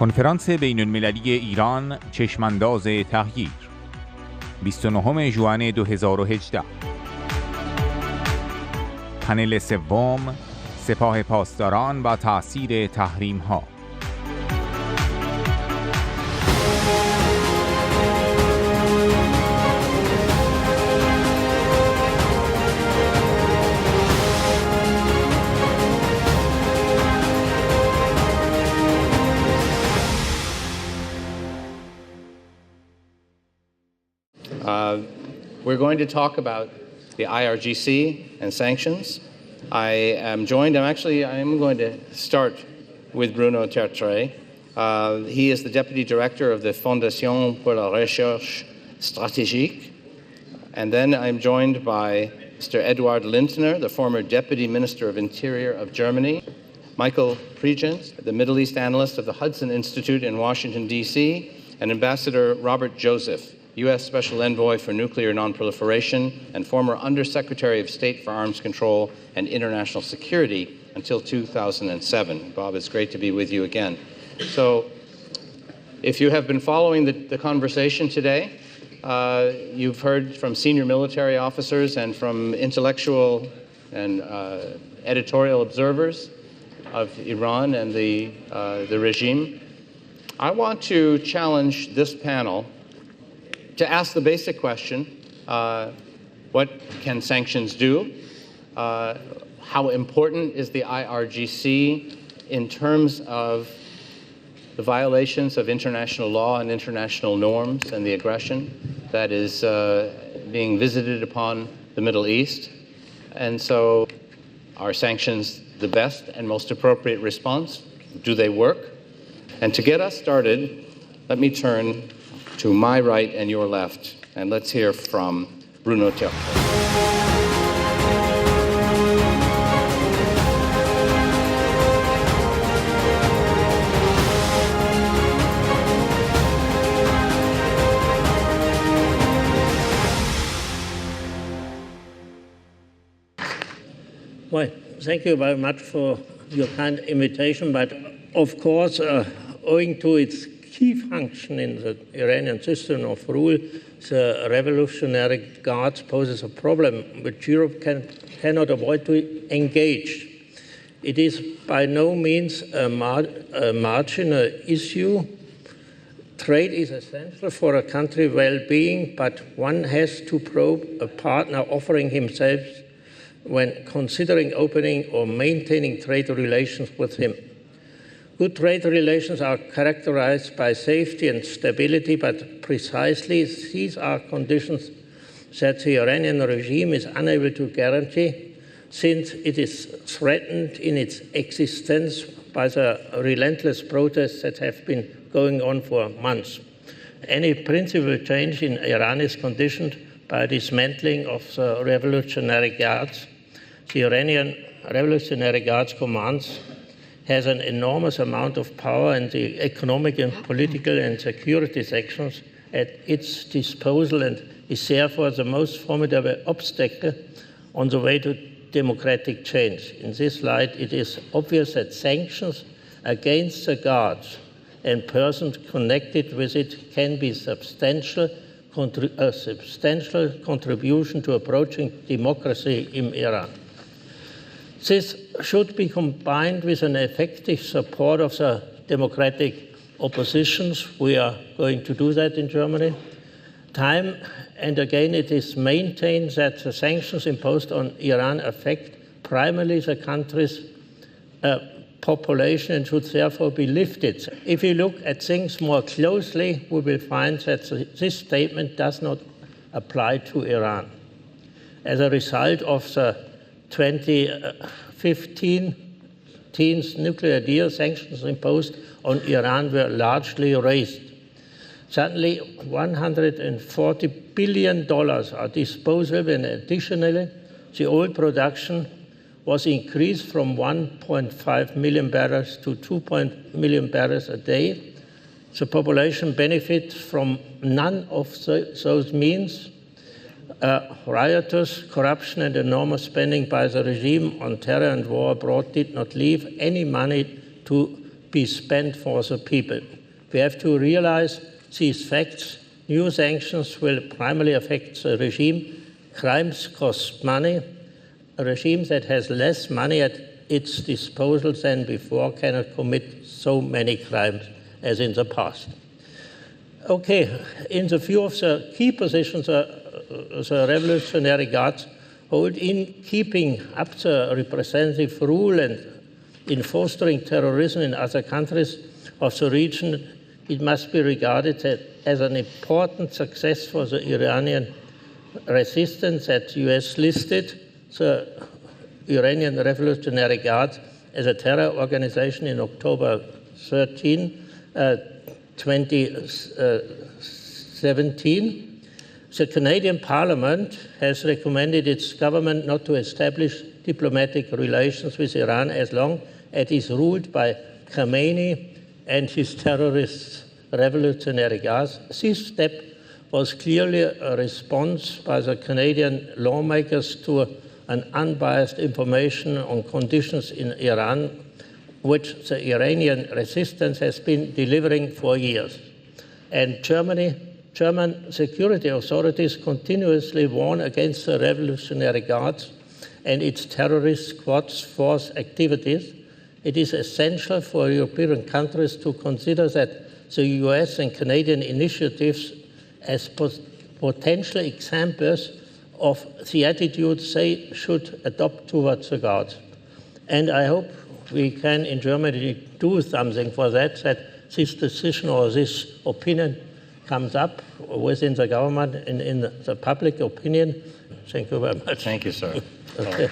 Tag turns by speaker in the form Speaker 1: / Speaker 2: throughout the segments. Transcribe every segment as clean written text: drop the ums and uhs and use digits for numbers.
Speaker 1: کنفرانس بین‌المللی ایران چشمانداز تغییر 29 ژوئن 2018 پنل سوم سپاه پاسداران و تأثیر تحریم‌ها.
Speaker 2: We're going to talk about the IRGC and sanctions. I am going to start with Bruno Tertre. He is the Deputy Director of the Fondation pour la Recherche Stratégique. And then I'm joined by Mr. Eduard Lindner, the former Deputy Minister of Interior of Germany, Michael Pregent, the Middle East Analyst of the Hudson Institute in Washington, D.C., and Ambassador Robert Joseph, U.S. Special Envoy for Nuclear Nonproliferation and former Undersecretary of State for Arms Control and International Security until 2007. Bob, it's great to be with you again. So if you have been following the conversation today, you've heard from senior military officers and from intellectual and editorial observers of Iran and the regime. I want to challenge this panel to ask the basic question, what can sanctions do? How important is the IRGC in terms of the violations of international law and international norms and the aggression that is being visited upon the Middle East? And so are sanctions the best and most appropriate response? Do they work? And to get us started, let me turn to my right and your left, and let's hear from Bruno Tertre.
Speaker 3: Well, thank you very much for your kind invitation, but of course, owing to its key function in the Iranian system of rule, the Revolutionary Guards poses a problem which Europe cannot avoid to engage. It is by no means a marginal issue. Trade is essential for a country's well-being, but one has to probe a partner offering himself when considering opening or maintaining trade relations with him. Good trade relations are characterized by safety and stability, but precisely these are conditions that the Iranian regime is unable to guarantee, since it is threatened in its existence by the relentless protests that have been going on for months. Any principal change in Iran is conditioned by dismantling of the Revolutionary Guards. The Iranian Revolutionary Guards commands has an enormous amount of power, and the economic and political and security sections at its disposal, and is therefore the most formidable obstacle on the way to democratic change. In this light, it is obvious that sanctions against the guards and persons connected with it can be a substantial contribution to approaching democracy in Iran. This should be combined with an effective support of the democratic oppositions. We are going to do that in Germany. Time and again it is maintained that the sanctions imposed on Iran affect primarily the country's population and should therefore be lifted. If we look at things more closely, we will find that this statement does not apply to Iran. As a result of the 2015 nuclear deal, sanctions imposed on Iran were largely raised. Suddenly, $140 billion are disposable, and additionally, the oil production was increased from 1.5 million barrels to 2 million barrels a day. The population benefits from none of those means. Riotous corruption and enormous spending by the regime on terror and war abroad did not leave any money to be spent for the people. We have to realize these facts. New sanctions will primarily affect the regime. Crimes cost money. A regime that has less money at its disposal than before cannot commit so many crimes as in the past. Okay, in the view of the key positions the Revolutionary Guards hold in keeping up the representative rule and in fostering terrorism in other countries of the region, it must be regarded as an important success for the Iranian resistance that the US listed the Iranian Revolutionary Guard as a terror organization in October 13, 2017. The Canadian Parliament has recommended its government not to establish diplomatic relations with Iran as long as it is ruled by Khamenei and his terrorist revolutionary guards. This step was clearly a response by the Canadian lawmakers to an unbiased information on conditions in Iran, which the Iranian resistance has been delivering for years. And German security authorities continuously warn against the Revolutionary Guards and its terrorist squads force activities. It is essential for European countries to consider that the US and Canadian initiatives as potential examples of the attitudes they should adopt towards the Guards. And I hope we can in Germany do something for that this decision or this opinion comes up within the government and in the public opinion. Thank you very much.
Speaker 2: Thank you, sir.
Speaker 3: Okay.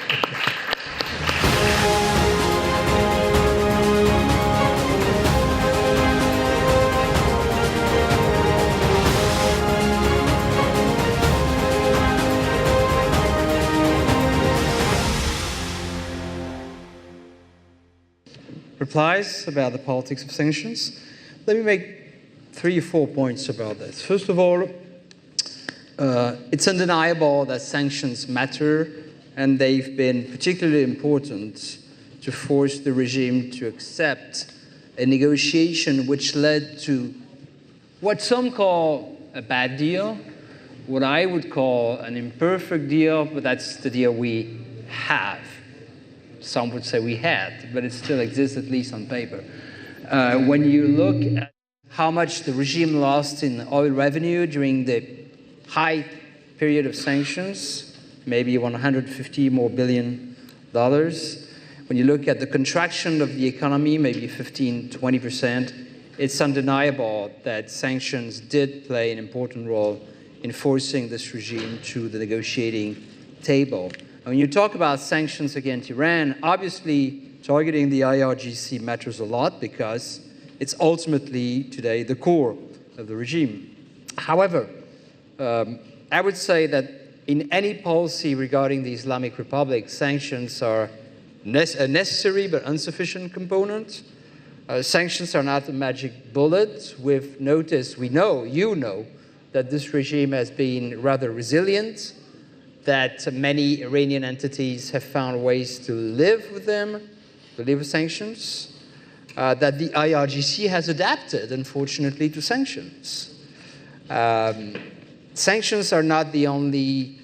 Speaker 4: Replies about the politics of sanctions. Let me make 3 or 4 points about this. First of all, it's undeniable that sanctions matter, and they've been particularly important to force the regime to accept a negotiation which led to what some call a bad deal, what I would call an imperfect deal, but that's the deal we have. Some would say we had, but it still exists, at least on paper. When you look at how much the regime lost in oil revenue during the high period of sanctions, maybe $150 more billion. When you look at the contraction of the economy, maybe 15–20%, it's undeniable that sanctions did play an important role in forcing this regime to the negotiating table. When you talk about sanctions against Iran, obviously targeting the IRGC matters a lot because it's ultimately today the core of the regime. However, I would say that in any policy regarding the Islamic Republic, sanctions are a necessary but insufficient component. Sanctions are not a magic bullet. We've noticed, we know, you know, that this regime has been rather resilient, that many Iranian entities have found ways to live with them, to live with sanctions, that the IRGC has adapted, unfortunately, to sanctions. Sanctions are not the only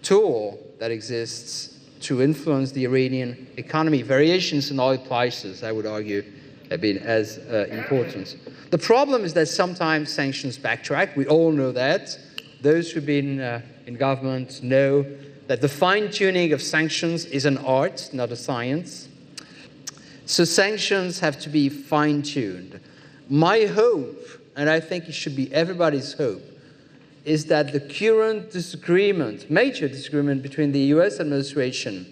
Speaker 4: tool that exists to influence the Iranian economy. Variations in oil prices, I would argue, have been as important. The problem is that sometimes sanctions backtrack. We all know that. Those who've been in government know that the fine-tuning of sanctions is an art, not a science. So sanctions have to be fine-tuned. My hope, and I think it should be everybody's hope, is that the current disagreement, major disagreement between the US administration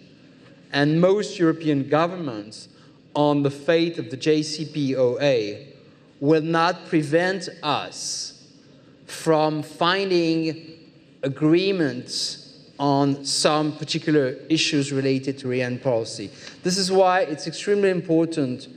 Speaker 4: and most European governments on the fate of the JCPOA will not prevent us from finding agreements on some particular issues related to Iran policy. This is why it's extremely important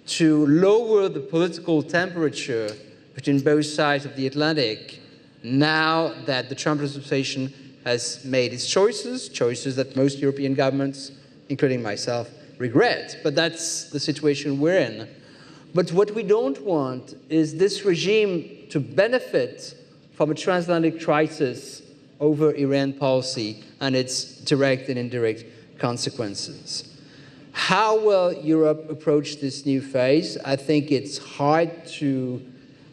Speaker 4: to lower the political temperature between both sides of the Atlantic now that the Trump administration has made its choices that most European governments, including myself, regret. But that's the situation we're in. But what we don't want is this regime to benefit from a transatlantic crisis over Iran policy and its direct and indirect consequences. How will Europe approach this new phase? I think it's hard to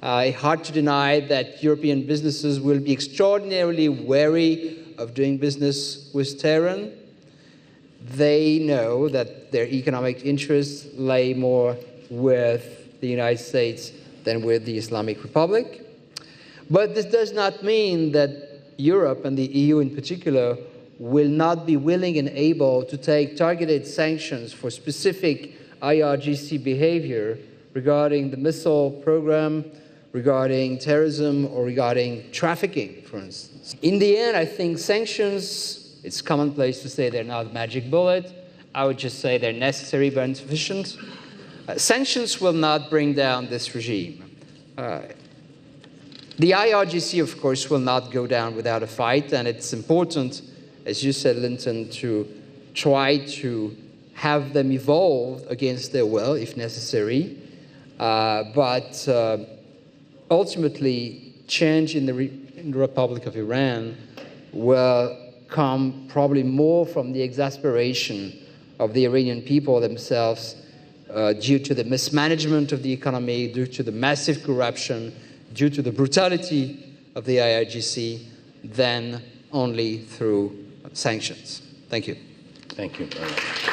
Speaker 4: deny that European businesses will be extraordinarily wary of doing business with Tehran. They know that their economic interests lay more with the United States than with the Islamic Republic. But this does not mean that Europe, and the EU in particular, will not be willing and able to take targeted sanctions for specific IRGC behavior regarding the missile program, regarding terrorism, or regarding trafficking, for instance. In the end, I think sanctions, it's commonplace to say they're not a magic bullet. I would just say they're necessary but insufficient. Sanctions will not bring down this regime. The IRGC, of course, will not go down without a fight, and it's important, as you said, Linton, to try to have them evolve against their will, if necessary. But ultimately, change in the Republic of Iran will come probably more from the exasperation of the Iranian people themselves due to the mismanagement of the economy, due to the massive corruption, due to the brutality of the IRGC, than only through sanctions. Thank you.
Speaker 2: Thank you very much.